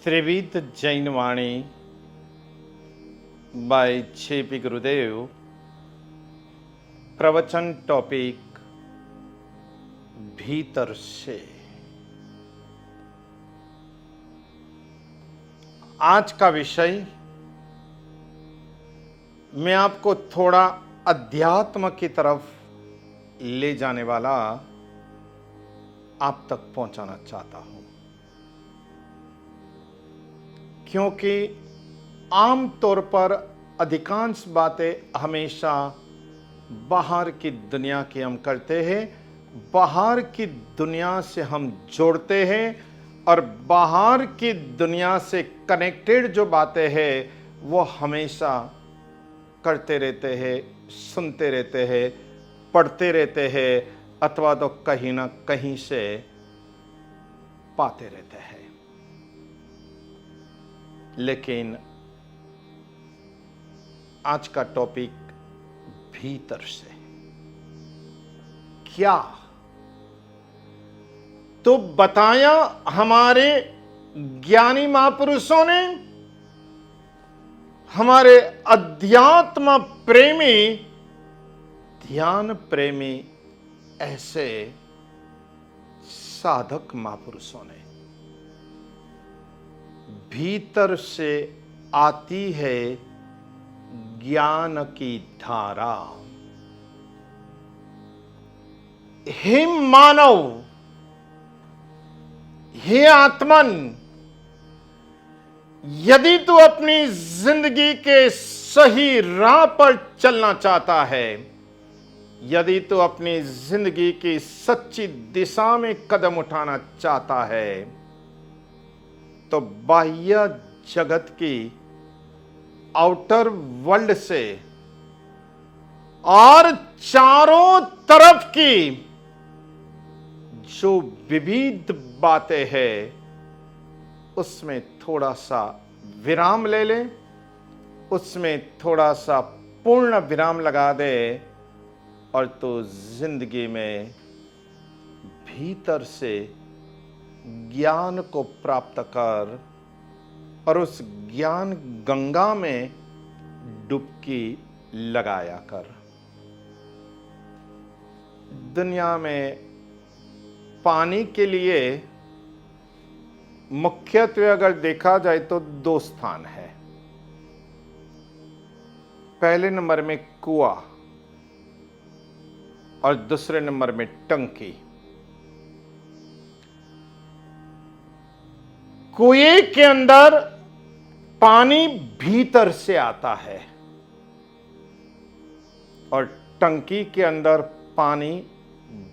त्रिविध जैन वाणी बाय छेपी गुरुदेव। प्रवचन टॉपिक भीतर से। आज का विषय मैं आपको थोड़ा अध्यात्म की तरफ ले जाने वाला आप तक पहुंचाना चाहता हूं, क्योंकि आम तौर पर अधिकांश बातें हमेशा बाहर की दुनिया की हम करते हैं, बाहर की दुनिया से हम जोड़ते हैं और बाहर की दुनिया से कनेक्टेड जो बातें हैं वो हमेशा करते रहते हैं, सुनते रहते हैं, पढ़ते रहते हैं अथवा तो कहीं ना कहीं से पाते रहते हैं। लेकिन आज का टॉपिक भीतर से क्या, तो बताया हमारे ज्ञानी महापुरुषों ने, हमारे अध्यात्म प्रेमी, ध्यान प्रेमी ऐसे साधक महापुरुषों ने, भीतर से आती है ज्ञान की धारा। हे मानव, हे आत्मन, यदि तू अपनी जिंदगी के सही राह पर चलना चाहता है, यदि तू अपनी जिंदगी की सच्ची दिशा में कदम उठाना चाहता है, तो बाह्य जगत की, आउटर वर्ल्ड से और चारों तरफ की जो विविध बातें हैं उसमें थोड़ा सा विराम ले ले, उसमें थोड़ा सा पूर्ण विराम लगा दे और तो जिंदगी में भीतर से ज्ञान को प्राप्त कर और उस ज्ञान गंगा में डुबकी लगाया कर। दुनिया में पानी के लिए मुख्यत्वे अगर देखा जाए तो दो स्थान है। पहले नंबर में कुआं और दूसरे नंबर में टंकी। कुएं के अंदर पानी भीतर से आता है और टंकी के अंदर पानी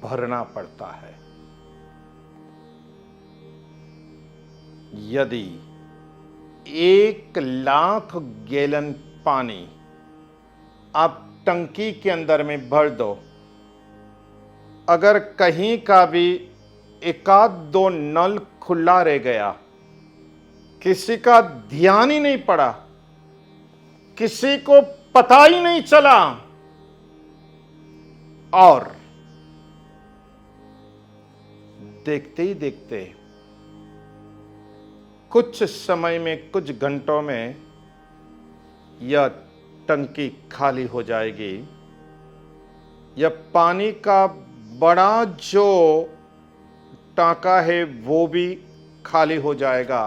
भरना पड़ता है। यदि 1,00,000 गैलन पानी आप टंकी के अंदर में भर दो, अगर कहीं का भी एकाध दो नल खुला रह गया, किसी का ध्यान ही नहीं पड़ा, किसी को पता ही नहीं चला और देखते ही देखते कुछ समय में, कुछ घंटों में यह टंकी खाली हो जाएगी। यह पानी का बड़ा जो टांका है वो भी खाली हो जाएगा।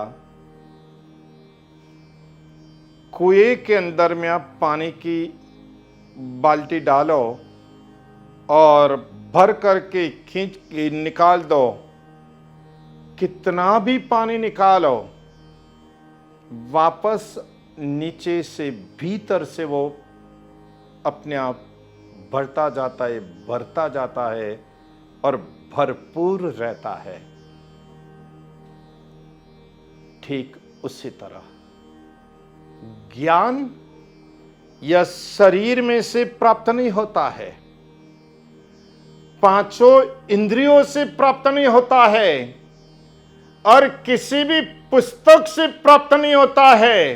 कुएं के अंदर में आप पानी की बाल्टी डालो और भर करके खींच के निकाल दो, कितना भी पानी निकालो, वापस नीचे से भीतर से वो अपने आप भरता जाता है, भरता जाता है और भरपूर रहता है। ठीक उसी तरह ज्ञान यह शरीर में से प्राप्त नहीं होता है, पांचों इंद्रियों से प्राप्त नहीं होता है और किसी भी पुस्तक से प्राप्त नहीं होता है।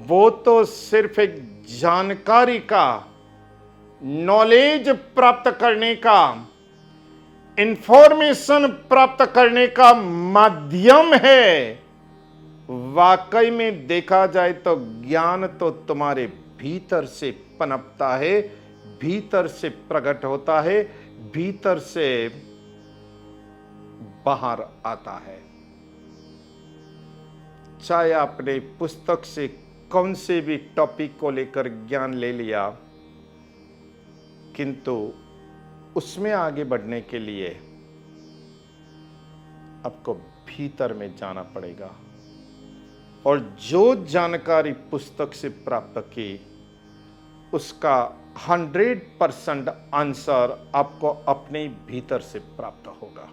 वो तो सिर्फ एक जानकारी का, नॉलेज प्राप्त करने का, इंफॉर्मेशन प्राप्त करने का माध्यम है, वाकई में देखा जाए तो ज्ञान तो तुम्हारे भीतर से पनपता है, भीतर से प्रकट होता है, भीतर से बाहर आता है। चाहे आपने पुस्तक से कौन से भी टॉपिक को लेकर ज्ञान ले लिया, किंतु उसमें आगे बढ़ने के लिए आपको भीतर में जाना पड़ेगा। और जो जानकारी पुस्तक से प्राप्त की, उसका 100% आंसर आपको अपने भीतर से प्राप्त होगा।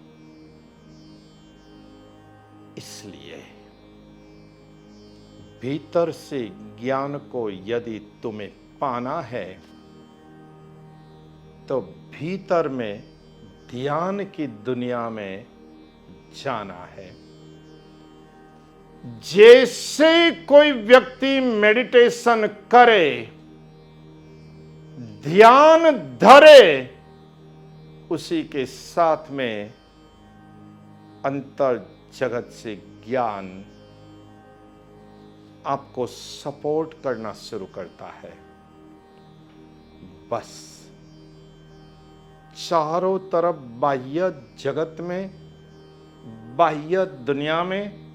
इसलिए भीतर से ज्ञान को यदि तुम्हें पाना है तो भीतर में ध्यान की दुनिया में जाना है। जैसे कोई व्यक्ति मेडिटेशन करे, ध्यान धरे, उसी के साथ में अंतर जगत से ज्ञान आपको सपोर्ट करना शुरू करता है। बस चारों तरफ बाह्य जगत में, बाह्य दुनिया में,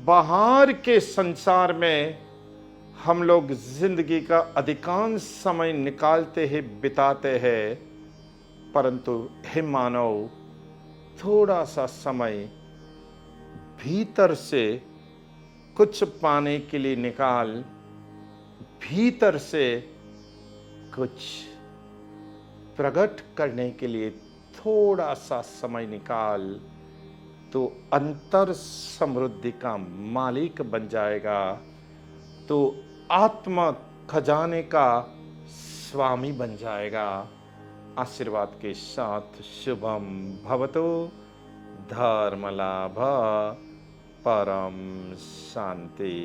बाहर के संसार में हम लोग जिंदगी का अधिकांश समय निकालते हैं, बिताते हैं, परंतु हे मानव, थोड़ा सा समय भीतर से कुछ पाने के लिए निकाल, भीतर से कुछ प्रकट करने के लिए थोड़ा सा समय निकाल, तो अंतर समृद्धि का मालिक बन जाएगा, तो आत्मा खजाने का स्वामी बन जाएगा। आशीर्वाद के साथ शुभम भवतु, धर्म लाभ, परम शांति।